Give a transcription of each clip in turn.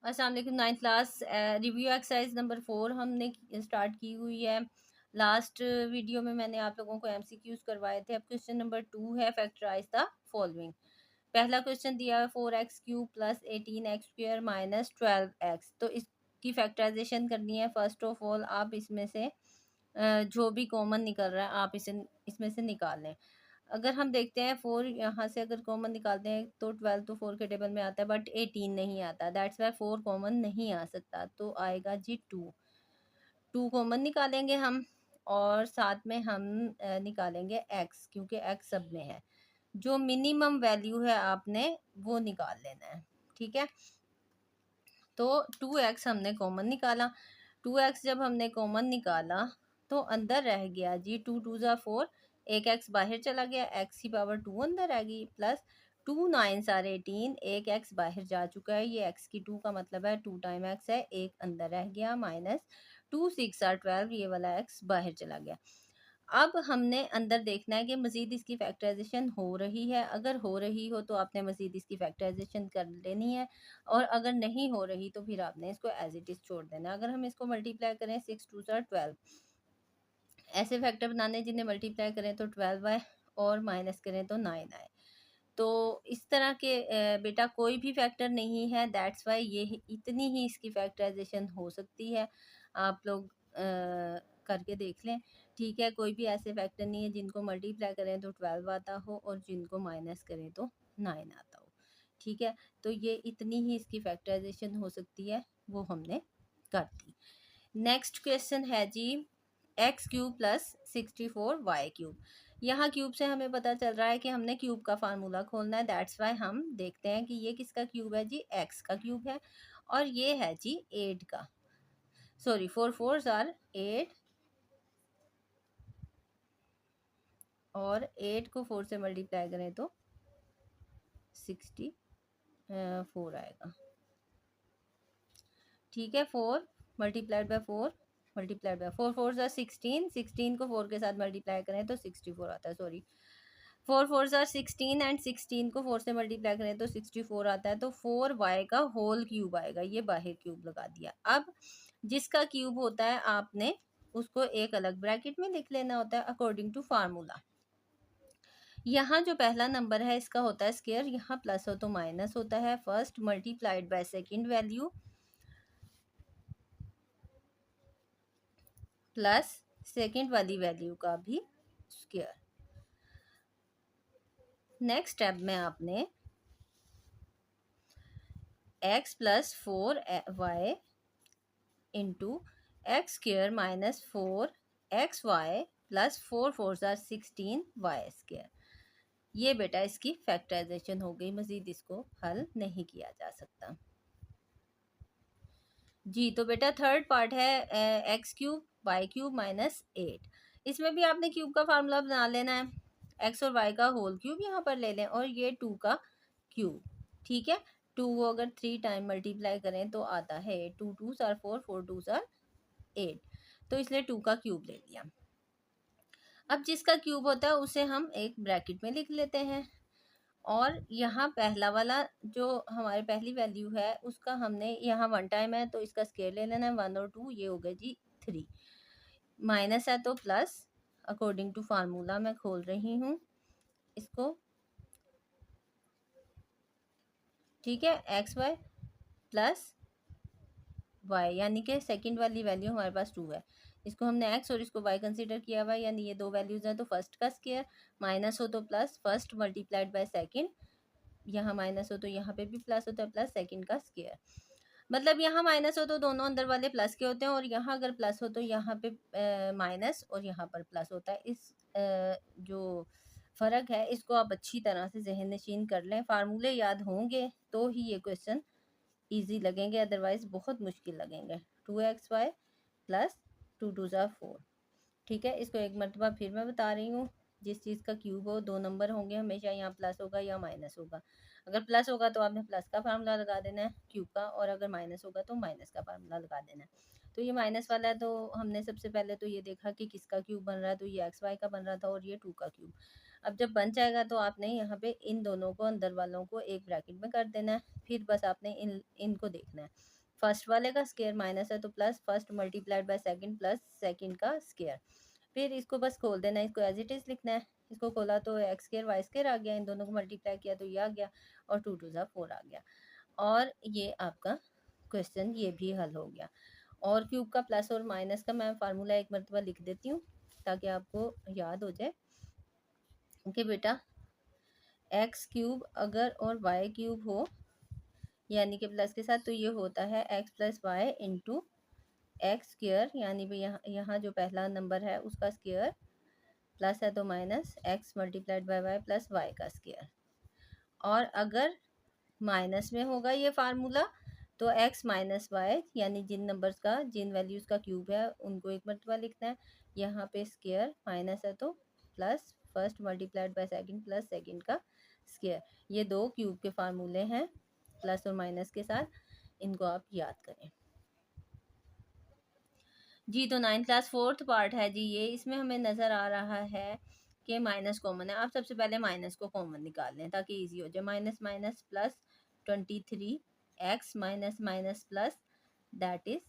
अस्सलाम वालेकुम। 9th class review exercise number 4 हमने स्टार्ट की हुई है। लास्ट वीडियो में मैंने आप लोगों को एमसीक्यूज करवाए थे। अब क्वेश्चन नंबर 2 है, फैक्टराइज द फॉलोइंग। पहला क्वेश्चन दिया है 4x cube plus 18x square minus 12x। तो इसकी फैक्टराइजेशन करनी है। फर्स्ट ऑफ ऑल आप इसमें से जो भी कॉमन निकल रहा है आप इसमें से निकाल लें। अगर हम देखते हैं 4 यहाँ से अगर कॉमन निकालते हैं तो 12 तो 4 के टेबल में आता है, बट 18 नहीं आता। दैट्स वाई 4 कॉमन नहीं आ सकता, तो आएगा जी 2 कॉमन निकालेंगे हम, और साथ में हम निकालेंगे x, क्योंकि x सब में है। जो मिनिमम वैल्यू है आपने वो निकाल लेना है, ठीक है। तो 2x हमने कॉमन निकाला। 2x जब हमने कॉमन निकाला तो अंदर रह गया जी 2 2 ज़ा 4, एक x बाहर चला गया, x की पावर 2 अंदर आ गई, प्लस 2 9 सार 18, एक x बाहर जा चुका है, ये x की 2 का मतलब है 2 टाइम x है, एक अंदर रह गया, माइनस 2 6 आर 12, ये वाला x बाहर चला गया। अब हमने अंदर देखना है कि मज़ीद इसकी फैक्टराइजेशन हो रही है। अगर हो रही हो तो आपने मज़ीद इसकी फैक्टराइजेशन कर लेनी है, और अगर नहीं हो रही तो फिर आपने इसको एज इट इज़ छोड़ देना है। अगर हम इसको मल्टीप्लाई करें 6 2 ज़ा 12, ऐसे फैक्टर बनाने जिन्हें मल्टीप्लाई करें तो 12 आए और माइनस करें तो 9 आए। तो इस तरह के बेटा कोई भी फैक्टर नहीं है, दैट्स वाई ये इतनी ही इसकी फैक्टराइजेशन हो सकती है। आप लोग करके देख लें, ठीक है। कोई भी ऐसे फैक्टर नहीं है जिनको मल्टीप्लाई करें तो 12 आता हो और जिनको माइनस करें तो 9 आता हो, ठीक है। तो ये इतनी ही इसकी फैक्टराइजेशन हो सकती है, वो हमने कर दी। नेक्स्ट क्वेश्चन है जी x cube plus 64 y cube. यहाँ क्यूब से हमें पता चल रहा है कि हमने क्यूब का फार्मूला खोलना है। दैट्स वाई हम देखते हैं कि ये किसका क्यूब है जी, एक्स का क्यूब है, और ये है जी 8 का, सॉरी 4 4 आर 8, और 8 को 4 से मल्टीप्लाई करें तो 64 आएगा, ठीक है। 4 मल्टीप्लाइड बाय 4 मल्टीप्लाइड बाय 4 4 ज़ा 16, 16 को 4 के साथ मल्टीप्लाई करें तो 64 आता है, सॉरी 4 4 ज़ा 16 एंड 16 को 4 से मल्टीप्लाई करें तो 64 आता है। तो 4y का होल क्यूब आएगा, ये बाहर क्यूब लगा दिया। अब जिसका क्यूब होता है आपने उसको एक अलग ब्रैकेट में लिख लेना होता है अकॉर्डिंग टू फार्मूला। यहाँ जो पहला नंबर है इसका होता है स्क्वायर, यहाँ प्लस हो तो माइनस होता है। First multiplied by second value plus second वाली वैल्यू का भी स्क्वायर। नेक्स्ट स्टेप में आपने x plus 4y into x square minus 4xy plus 4 4 ज़ा 16 वाई स्क्वायर। ये बेटा इसकी फैक्टराइजेशन हो गई, मजीद इसको हल नहीं किया जा सकता जी। तो बेटा थर्ड पार्ट है x cube y cube minus 8। इसमें भी आपने क्यूब का फार्मूला बना लेना है। एक्स और वाई का होल क्यूब यहाँ पर ले लें, और ये 2 का क्यूब, ठीक है। 2 को अगर 3 टाइम मल्टीप्लाई करें तो आता है 2 2 आर 4 4 2 आर 8, तो इसलिए 2 का क्यूब ले लिया। अब जिसका क्यूब होता है उसे हम एक ब्रैकेट में लिख लेते हैं, और यहाँ पहला वाला जो हमारी पहली वैल्यू है उसका हमने यहाँ 1 टाइम है तो इसका स्क्वायर ले लेना है, 1 और 2, ये हो गया जी 3, माइनस है तो प्लस, अकॉर्डिंग टू फार्मूला मैं खोल रही हूँ इसको, ठीक है। एक्स वाई प्लस वाई, यानी कि सेकंड वाली वैल्यू हमारे पास 2 है, इसको हमने एक्स और इसको वाई कंसीडर किया हुआ है, यानी ये दो वैल्यूज हैं। तो फर्स्ट का स्क्वायर, माइनस हो तो plus, first multiplied by second, यहाँ माइनस हो तो यहाँ पे भी प्लस होता है, प्लस सेकंड का स्क्वायर। मतलब यहाँ माइनस हो तो दोनों अंदर वाले प्लस के होते हैं, और यहाँ अगर प्लस हो तो यहाँ पे माइनस और यहाँ पर प्लस होता है। इस जो फ़र्क है इसको आप अच्छी तरह से जहन नशीन कर लें। फार्मूले याद होंगे तो ही ये क्वेश्चन इजी लगेंगे, अदरवाइज बहुत मुश्किल लगेंगे। 2xy प्लस 2 2 ज़ा 4, ठीक है। इसको एक मरतबा फिर मैं बता रही हूँ, जिस चीज़ का क्यूब हो दो नंबर होंगे हमेशा, यहाँ प्लस होगा या माइनस होगा। अगर प्लस होगा तो आपने प्लस का फार्मूला लगा देना है क्यूब का, और अगर माइनस होगा तो माइनस का फार्मूला लगा देना है। तो ये माइनस वाला है, तो हमने सबसे पहले तो ये देखा कि किसका क्यूब बन रहा है, तो ये एक्स वाई का बन रहा था और ये 2 का क्यूब। अब जब बन जाएगा तो आपने यहाँ पे इन दोनों को, अंदर वालों को एक ब्रैकेट में कर देना है, फिर बस आपने इनको देखना है फर्स्ट वाले का स्केयर माइनस है तो plus first multiplied by second plus second का स्केयर। फिर इसको बस खोल देना है, इसको एज इट इज लिखना है। इसको खोला तो एक्स स्केयर वाई स्केयर आ गया, इन दोनों को मल्टीप्लाई किया तो ये आ गया और 2 2 4 आ गया। और ये आपका क्वेश्चन ये भी हल हो गया। और क्यूब का प्लस और माइनस का मैं फार्मूला एक मरतबा लिख देती हूँ ताकि आपको याद हो जाए कि बेटा एक्स क्यूब अगर और वाई क्यूब हो यानी कि प्लस के साथ, तो ये होता है x plus y into x square, यानी भी यहाँ जो पहला नंबर है उसका स्क्वायर प्लस है तो minus x multiplied by y plus y का स्क्वायर। और अगर माइनस में होगा ये फार्मूला तो एक्स माइनस वाई यानी जिन नंबर्स का जिन वैल्यूज़ का क्यूब है उनको एक मरतबा लिखना है। यहाँ पे स्क्वायर माइनस है तो plus first multiplied by second plus second का स्क्वायर। ये दो क्यूब के फार्मूले हैं प्लस और माइनस के साथ, इनको आप याद करें जी। तो 9th क्लास 4th पार्ट है जी ये। इसमें हमें नज़र आ रहा है कि माइनस कॉमन है। आप सबसे पहले माइनस को कॉमन निकाल लें ताकि इजी हो जाए। Minus minus plus 23 x minus minus plus that is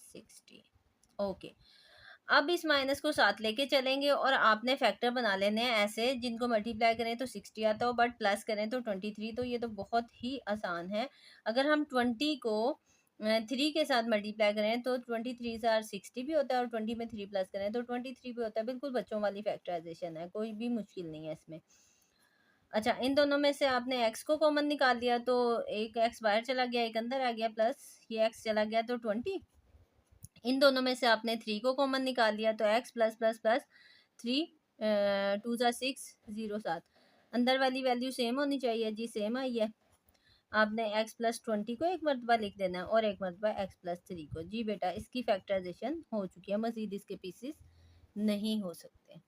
60। Okay, अब इस माइनस को साथ लेके चलेंगे और आपने फैक्टर बना लेने हैं ऐसे जिनको मल्टीप्लाई करें तो 60 आता हो बट प्लस करें तो 23। तो ये तो बहुत ही आसान है। अगर हम 20 को 3 के साथ मल्टीप्लाई करें तो 23 से 60 भी होता है और 20 में 3 प्लस करें तो 23 भी होता है। बिल्कुल बच्चों वाली फैक्टराइजेशन है, कोई भी मुश्किल नहीं है इसमें। अच्छा, इन दोनों में से आपने x को कॉमन निकाल दिया तो एक x बाहर चला गया एक अंदर आ गया, प्लस ये x चला गया तो 20। इन दोनों में से आपने 3 को कॉमन निकाल लिया तो x प्लस प्लस प्लस 3 2 ज़ा 6 0 7। अंदर वाली वैल्यू सेम होनी चाहिए जी, सेम आई है। आपने x प्लस 20 को एक मरतबा लिख देना है और एक मरतबा x प्लस 3 को। जी बेटा, इसकी फैक्टराइजेशन हो चुकी है, मजीद इसके पीसेस नहीं हो सकते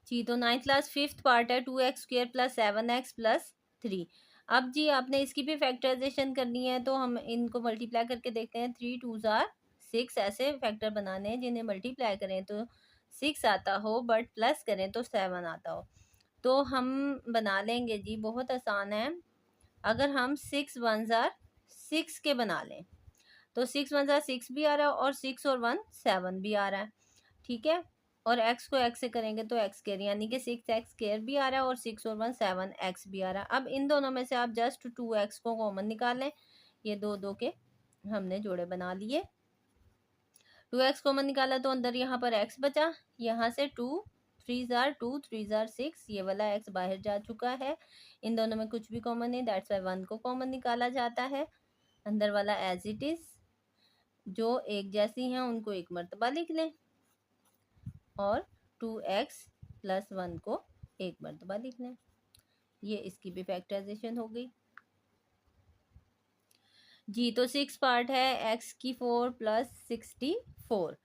जी। तो 9th क्लास 5th पार्ट है 2x square plus 7x plus 3। अब जी आपने इसकी भी फैक्टराइजेशन करनी है तो हम इनको मल्टीप्लाई करके देखते हैं। 3 2 ज़ार 6 ऐसे फैक्टर बनाने हैं जिन्हें मल्टीप्लाई करें तो 6 आता हो बट प्लस करें तो 7 आता हो। तो हम बना लेंगे जी, बहुत आसान है। अगर हम 6 1 ज़ार 6 के बना लें तो 6 1 ज़ार 6 भी आ रहा है और 6 और 1 7 भी आ रहा है, ठीक है। और x को x से करेंगे तो x स्क्वायर यानी कि 6x स्क्वायर भी आ रहा है और 6 और 1 7x भी आ रहा है। अब इन दोनों में से आप जस्ट 2x को कॉमन निकाल लें। ये दो दो के हमने जोड़े बना लिए। 2x कॉमन निकाला तो अंदर यहाँ पर x बचा, यहाँ से 2 3 ज़ार 2 3 ज़ार 6, ये वाला x बाहर जा चुका है। इन दोनों में कुछ भी कॉमन नहीं, दैट्स वाई 1 को कॉमन निकाला जाता है। अंदर वाला एज इट इज, जो एक जैसी हैं उनको एक मरतबा लिख लें और 2x प्लस 1 को एक मरतबा लिख लें। ये इसकी भी फैक्टराइजेशन हो गई जी। तो 6 पार्ट है x की 4 प्लस 64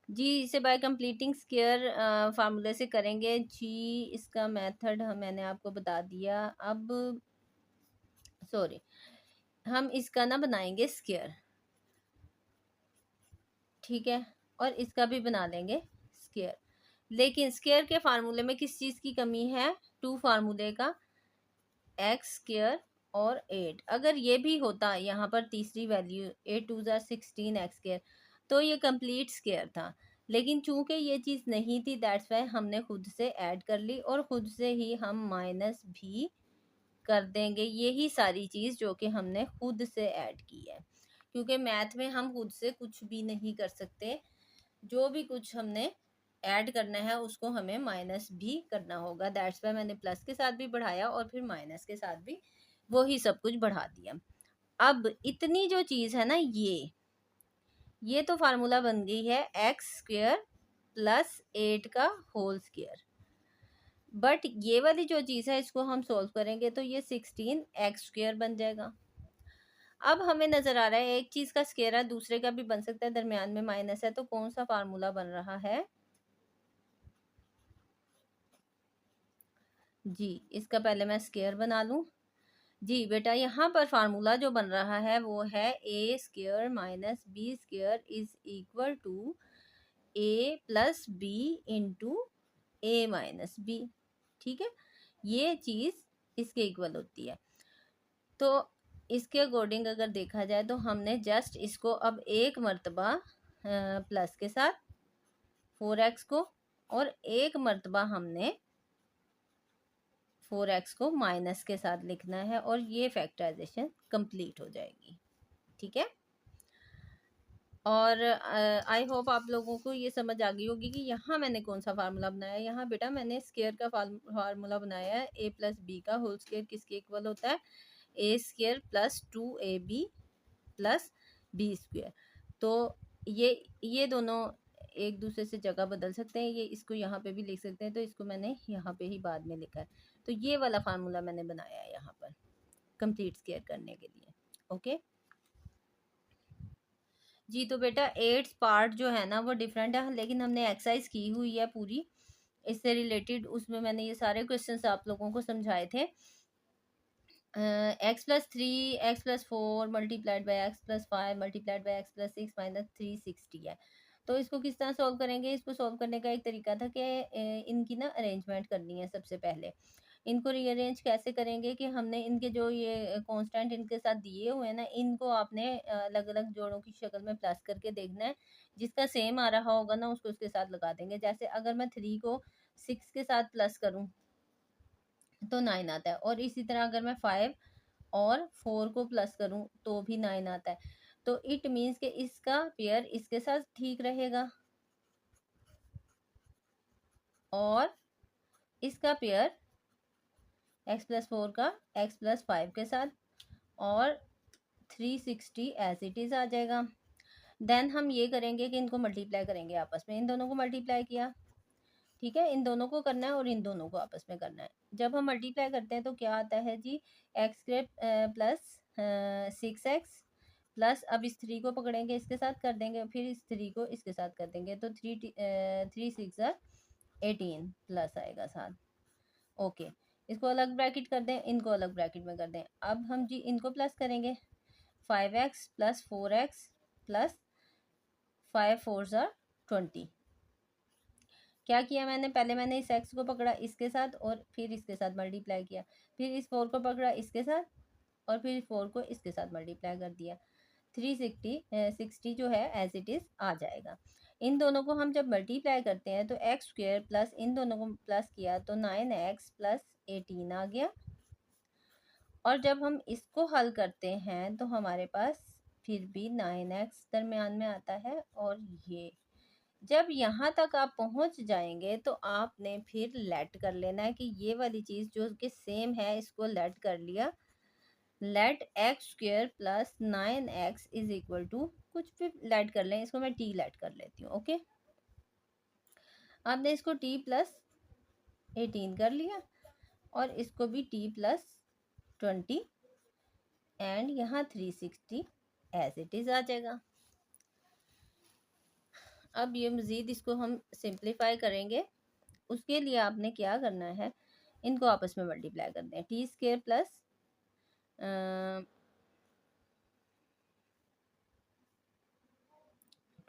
जी। इसे बाय कंप्लीटिंग स्क्वायर फार्मूले से करेंगे जी। इसका मेथड मैंने आपको बता दिया। अब सॉरी, हम इसका ना बनाएंगे स्क्वायर, ठीक है, और इसका भी बना लेंगे स्क्वायर। लेकिन स्क्वायर के फार्मूले में किस चीज़ की कमी है? 2 फार्मूले का, एक्स स्क्वायर और 8। अगर ये भी होता यहाँ पर तीसरी वैल्यू 8 2 ज़ार 16 एक्स स्क्वायर तो ये कंप्लीट स्क्वायर था। लेकिन चूंकि ये चीज़ नहीं थी दैट्स वाई हमने खुद से ऐड कर ली और खुद से ही हम माइनस भी कर देंगे। यही सारी चीज़ जो कि हमने खुद से ऐड की है, क्योंकि मैथ में हम खुद से कुछ भी नहीं कर सकते। जो भी कुछ हमने ऐड करना है उसको हमें माइनस भी करना होगा। दैट्स वाई मैंने प्लस के साथ भी बढ़ाया और फिर माइनस के साथ भी वही सब कुछ बढ़ा दिया। अब इतनी जो चीज़ है ना, ये तो फार्मूला बन गई है एक्स स्क्वायर प्लस 8 का होल स्क्वायर। बट ये वाली जो चीज़ है इसको हम सॉल्व करेंगे तो ये 16 एक्स स्क्वायर बन जाएगा। अब हमें नज़र आ रहा है एक चीज़ का स्क्वायर है दूसरे का भी बन सकता है, दरमियान में माइनस है, तो कौन सा फार्मूला बन रहा है जी। इसका पहले मैं स्क्वायर बना लूं जी। बेटा यहाँ पर फार्मूला जो बन रहा है वो है A square minus B square is equal to A plus B into A minus B, ठीक है। ये चीज़ इसके इक्वल होती है। तो इसके अकॉर्डिंग अगर देखा जाए तो हमने जस्ट इसको अब एक मर्तबा प्लस के साथ 4x को और एक मर्तबा हमने 4x को माइनस के साथ लिखना है और ये फैक्टराइजेशन कंप्लीट हो जाएगी। ठीक है, और आई होप आप लोगों को ये समझ आ गई होगी कि यहाँ मैंने कौन सा फार्मूला बनाया है। यहाँ बेटा मैंने स्क्वायर का फार्मूला बनाया है, a प्लस बी का होल स्क्वायर किसके इक्वल होता है, a square plus 2ab plus b square. तो ये दोनों एक दूसरे से जगह बदल सकते हैं, ये इसको यहाँ पे भी लिख सकते हैं, तो इसको मैंने यहाँ पे ही बाद में लिखा है। तो ये वाला फार्मूला मैंने बनाया है यहाँ पर कंप्लीट स्क्वायर करने के लिए। ओके जी, तो बेटा 8th पार्ट जो है ना वो डिफरेंट है, लेकिन हमने एक्सरसाइज की हुई है पूरी इससे रिलेटेड, उसमें मैंने ये सारे क्वेश्चंस आप लोगों को समझाए थे। X plus 3 x plus 4 multiplied by x plus 5 multiplied by x plus 6 minus 360 है। तो इसको किस तरह सॉल्व करेंगे, इसको सॉल्व करने का एक तरीका था कि इनकी ना अरेंजमेंट करनी है। सबसे पहले इनको रीअरेंज कैसे करेंगे कि हमने इनके जो ये कांस्टेंट इनके साथ दिए हुए हैं ना, इनको आपने अलग अलग जोड़ों की शक्ल में प्लस करके देखना है। जिसका सेम आ रहा होगा ना उसको उसके साथ लगा देंगे। जैसे अगर मैं 3 को 6 के साथ प्लस करूं तो 9 आता है, और इसी तरह अगर मैं 5 और 4 को प्लस करूं तो भी 9 आता है। तो इट मीन्स कि इसका पेयर इसके साथ ठीक रहेगा और इसका पेयर x प्लस 4 का x प्लस 5 के साथ, और 360 एज इट इज आ जाएगा। देन हम ये करेंगे कि इनको मल्टीप्लाई करेंगे आपस में, इन दोनों को मल्टीप्लाई किया, ठीक है, इन दोनों को करना है और इन दोनों को आपस में करना है। जब हम मल्टीप्लाई करते हैं तो क्या आता है जी, x square plus 6x plus, अब इस 3 को पकड़ेंगे इसके साथ कर देंगे, फिर इस 3 को इसके साथ कर देंगे, तो 3 6 18 प्लस आएगा साथ। ओके, इसको अलग ब्रैकेट कर दें, इनको अलग ब्रैकेट में कर दें। अब हम जी इनको प्लस करेंगे, 5x प्लस 4x प्लस 5 4 20। क्या किया मैंने, पहले मैंने इस x को पकड़ा इसके साथ और फिर इसके साथ मल्टीप्लाई किया, फिर इस 4 को पकड़ा इसके साथ और फिर इस 4 को इसके साथ मल्टीप्लाई कर दिया। 360 जो है एज इट इज आ जाएगा। इन दोनों को हम जब मल्टीप्लाई करते हैं तो एक्स स्क्वायर प्लस इन दोनों को प्लस किया तो 9x प्लस 18 आ गया। और जब हम इसको हल करते हैं तो हमारे पास फिर भी 9x दरमियान में आता है। और ये जब यहाँ तक आप पहुँच जाएंगे तो आपने फिर लेट कर लेना है कि ये वाली चीज़ जो कि सेम है इसको लेट कर लिया। Let x square plus 9x is equal to कुछ भी लेट कर लें, इसको मैं t लेट कर लेती हूँ। ओके, आपने इसको t प्लस 18 कर लिया और इसको भी t प्लस 20 एंड यहाँ 360 एज इट इज आ जाएगा। अब ये मज़ीद इसको हम सिंप्लीफाई करेंगे, उसके लिए आपने क्या करना है, इनको आपस में मल्टीप्लाई कर दें। T square plus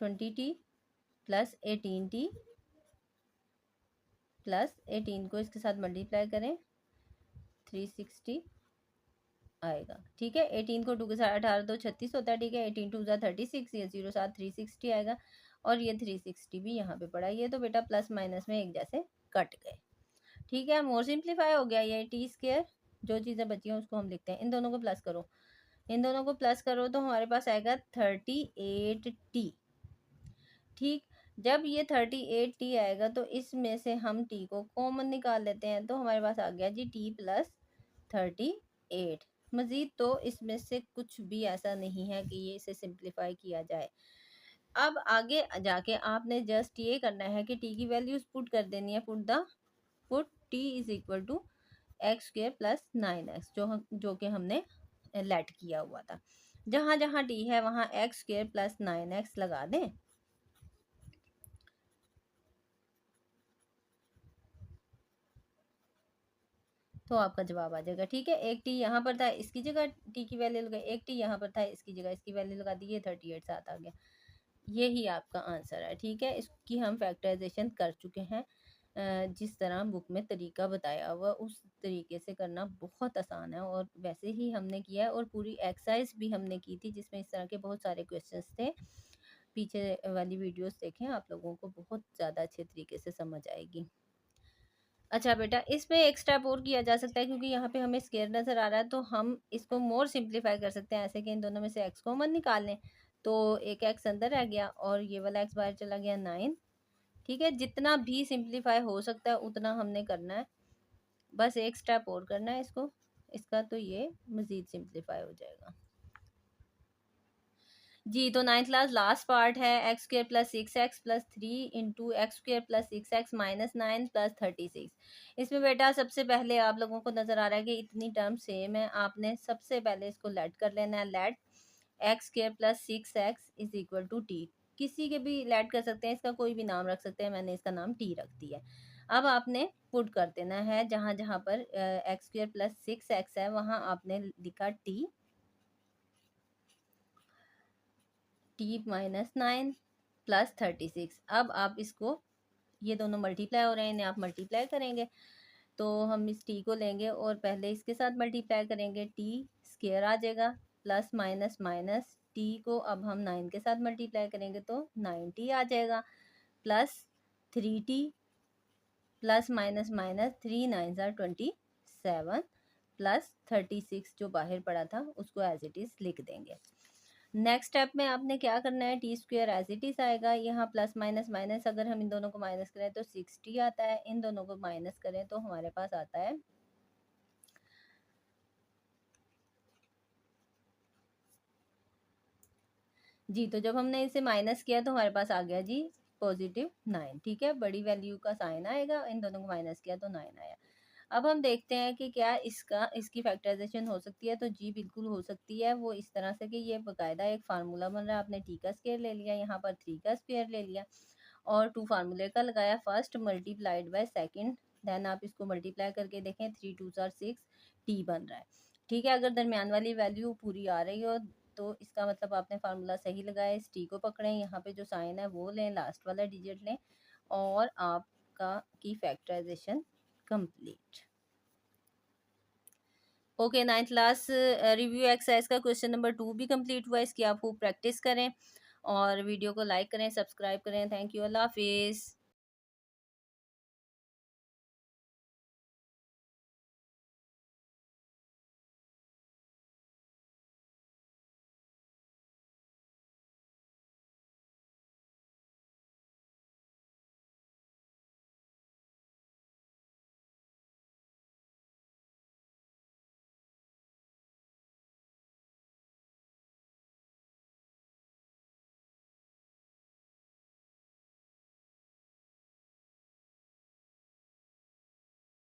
20t plus 18t plus 18 को इसके साथ मल्टीप्लाई करें 360 आएगा। ठीक है, 18 को 2 के साथ 18 2 36 होता है। ठीक है, 18 2 36, ये 0 साथ 360 आएगा और ये 360 भी यहाँ पे पड़ा। ये तो बेटा प्लस माइनस में एक जैसे कट गए। ठीक है, मोर सिंप्लीफाई हो गया। ये टी स्क्वायर, जो चीज़ें बची हैं उसको हम लिखते हैं। इन दोनों को प्लस करो, इन दोनों को प्लस करो तो हमारे पास आएगा 38t। ठीक, जब ये 38t आएगा तो इसमें से हम t को कॉमन निकाल लेते हैं, तो हमारे पास आ गया जी t प्लस 38। मज़ीद तो इसमें से कुछ भी ऐसा नहीं है कि ये इसे सिंप्लीफाई किया जाए। अब आगे जाके आपने जस्ट ये करना है कि t की वैल्यूज पुट कर देनी है। Put t is equal to x square plus 9x जो कि हमने लेट किया हुआ था। जहाँ जहाँ t है वहाँ एक्स स्क्वेयर प्लस 9x लगा दें तो आपका जवाब आ जाएगा। ठीक है, एक टी यहाँ पर था इसकी जगह टी की वैल्यू लगाई, एक टी यहाँ पर था इसकी जगह इसकी वैल्यू लगा दी, ये 38 साथ आ गया। यही आपका आंसर है। ठीक है, इसकी हम फैक्टराइजेशन कर चुके हैं। जिस तरह बुक में तरीका बताया हुआ उस तरीके से करना बहुत आसान है, और वैसे ही हमने किया है, और पूरी एक्सरसाइज भी हमने की थी जिसमें इस तरह के बहुत सारे क्वेश्चंस थे। पीछे वाली वीडियोस देखें, आप लोगों को बहुत ज़्यादा अच्छे तरीके से समझ आएगी। अच्छा बेटा, इसमें एक स्टेप और किया जा सकता है, क्योंकि यहाँ पे हमें स्केयर नज़र आ रहा है, तो हम इसको मोर सिंप्लीफाई कर सकते हैं ऐसे कि इन दोनों में से एक्स कॉमन निकाल लें। तो एक एक्स अंदर रह गया और ये वाला एक्स बाहर चला गया, 9। ठीक है, जितना भी सिंप्लीफाई हो सकता है उतना हमने करना है, बस एक स्टेप और करना है इसको, इसका तो ये मज़ीद सिंप्लीफाई हो जाएगा जी। तो 9th क्लास लास्ट पार्ट है, x square plus 6x plus 3 into x square plus 6x minus 9 plus 36। इसमें बेटा सबसे पहले आप लोगों को नज़र आ रहा है कि इतनी टर्म सेम है, आपने सबसे पहले इसको लेट कर लेना है। Let x square plus 6x is equal to t, किसी के भी लेट कर सकते हैं, इसका कोई भी नाम रख सकते हैं, मैंने इसका नाम टी रख दिया है। अब आपने पुट कर देना है, जहाँ जहाँ पर एक्स स्क्र प्लस 6x है वहाँ आपने लिखा टी माइनस 9 प्लस 36। अब आप इसको, ये दोनों मल्टीप्लाई हो रहे हैं, इन्हें आप मल्टीप्लाई करेंगे, तो हम इस टी को लेंगे और पहले इसके साथ मल्टीप्लाई करेंगे, टी स्क्वायर आ जाएगा, प्लस माइनस माइनस टी को अब हम 9 के साथ मल्टीप्लाई करेंगे तो 9t आ जाएगा, plus 3t plus minus minus 3 9 27 plus 36 जो बाहर पड़ा था उसको एज इट इज़ लिख देंगे। नेक्स्ट स्टेप में आपने क्या करना है, t square as it is आएगा, यहाँ प्लस माइनस माइनस अगर हम इन दोनों को माइनस करें तो 60 आता है, इन दोनों को माइनस करें तो हमारे पास आता है जी। तो जब हमने इसे माइनस किया तो हमारे पास आ गया जी +9। ठीक है, बड़ी वैल्यू का साइन आएगा, इन दोनों को माइनस किया तो 9 आया। अब हम देखते हैं कि क्या इसकी फैक्टराइजेशन हो सकती है, तो जी बिल्कुल हो सकती है। वो इस तरह से कि ये बाकायदा एक फार्मूला बन रहा है, आपने टी का स्क्वायर ले लिया, यहाँ पर 3 का स्क्वायर ले लिया और 2 फार्मूले का लगाया, first multiplied by second, then आप इसको मल्टीप्लाई करके देखें, 3 2 6 टी बन रहा है। ठीक है, अगर दरमियान वाली वैल्यू पूरी आ रही हो तो इसका मतलब आपने फार्मूला सही लगाया। इस टी को पकड़ें, यहाँ पे जो साइन है वो लें, लास्ट वाला डिजिट लें और आपका की factorization complete. Okay, 9th class review exercise का क्वेश्चन नंबर 2 भी कंप्लीट हुआ, इसकी आप खूब प्रैक्टिस करें और वीडियो को लाइक करें, सब्सक्राइब करें। थैंक यू, अल्लाह हाफिज़।